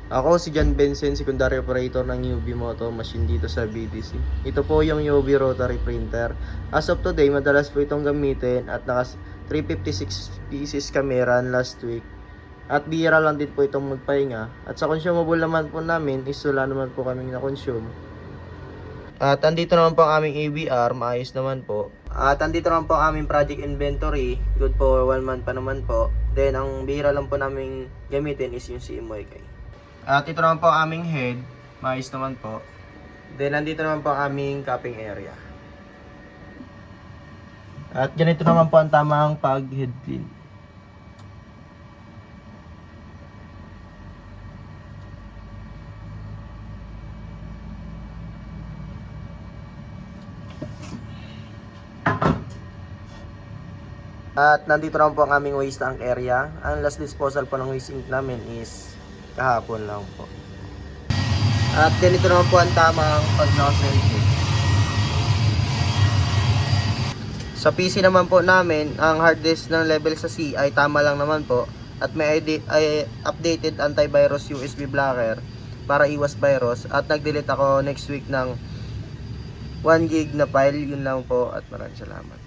Ako si John Benson, secondary operator ng UV Moto Machine dito sa BDC. Ito po yung UV rotary printer. As of today, madalas po itong gamitin at naka 356 pieces kami run last week. At bihira lang din po itong magpahinga. At sa consumable naman po namin is wala naman po kaming na-consume. At andito naman po ang aming ABR, maayos naman po. At andito naman po ang aming project inventory, good for 1 month pa naman po. Then ang bihira lang po namin gamitin is yung CMYK. At ito naman po ang aming head, maayos naman po. Then nandito naman po ang aming cupping area. At ganito naman po ang tamang pag-head clean. At nandito naman po ang aming waste tank area. Ang last disposal po ng waste ink namin is kahapon lang po. At ganito naman po ang tamang pag-nozzle. Sa PC naman po namin, ang hard disk ng level sa C ay tama lang naman po. At may updated antivirus USB blocker para iwas virus. At nag-delete ako next week ng 1 gig na file. Yun lang po at maraming salamat.